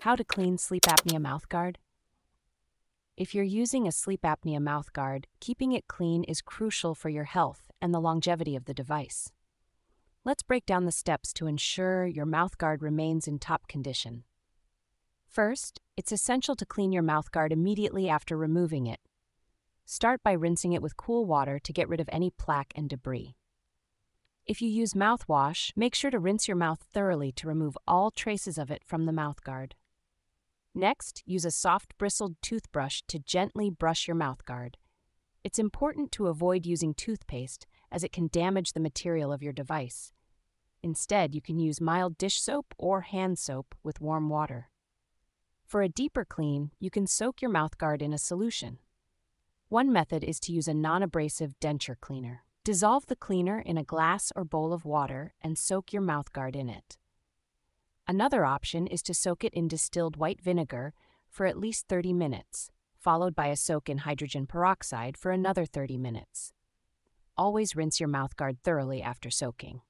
How to clean sleep apnea mouthguard? If you're using a sleep apnea mouthguard, keeping it clean is crucial for your health and the longevity of the device. Let's break down the steps to ensure your mouthguard remains in top condition. First, it's essential to clean your mouthguard immediately after removing it. Start by rinsing it with cool water to get rid of any plaque and debris. If you use mouthwash, make sure to rinse your mouth thoroughly to remove all traces of it from the mouthguard. Next, use a soft bristled toothbrush to gently brush your mouthguard. It's important to avoid using toothpaste as it can damage the material of your device. Instead, you can use mild dish soap or hand soap with warm water. For a deeper clean, you can soak your mouthguard in a solution. One method is to use a non-abrasive denture cleaner. Dissolve the cleaner in a glass or bowl of water and soak your mouthguard in it. Another option is to soak it in distilled white vinegar for at least 30 minutes, followed by a soak in hydrogen peroxide for another 30 minutes. Always rinse your mouthguard thoroughly after soaking.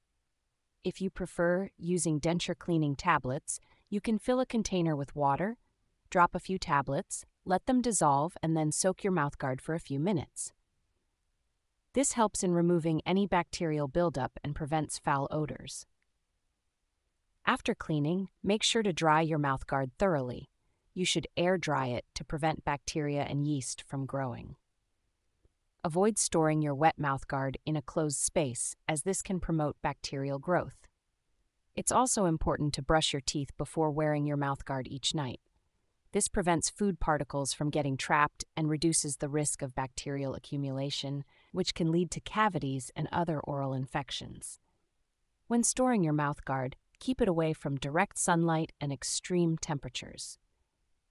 If you prefer using denture cleaning tablets, you can fill a container with water, drop a few tablets, let them dissolve, and then soak your mouthguard for a few minutes. This helps in removing any bacterial buildup and prevents foul odors. After cleaning, make sure to dry your mouthguard thoroughly. You should air dry it to prevent bacteria and yeast from growing. Avoid storing your wet mouthguard in a closed space, as this can promote bacterial growth. It's also important to brush your teeth before wearing your mouthguard each night. This prevents food particles from getting trapped and reduces the risk of bacterial accumulation, which can lead to cavities and other oral infections. When storing your mouthguard, keep it away from direct sunlight and extreme temperatures.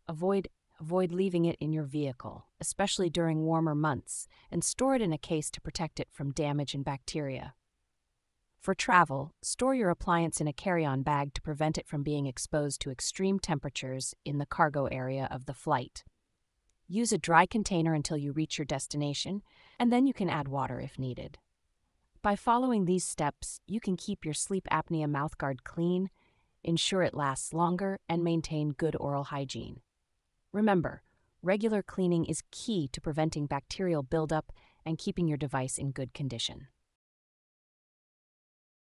Avoid leaving it in your vehicle, especially during warmer months, and store it in a case to protect it from damage and bacteria. For travel, store your appliance in a carry-on bag to prevent it from being exposed to extreme temperatures in the cargo area of the flight. Use a dry container until you reach your destination, and then you can add water if needed. By following these steps, you can keep your sleep apnea mouthguard clean, ensure it lasts longer, and maintain good oral hygiene. Remember, regular cleaning is key to preventing bacterial buildup and keeping your device in good condition.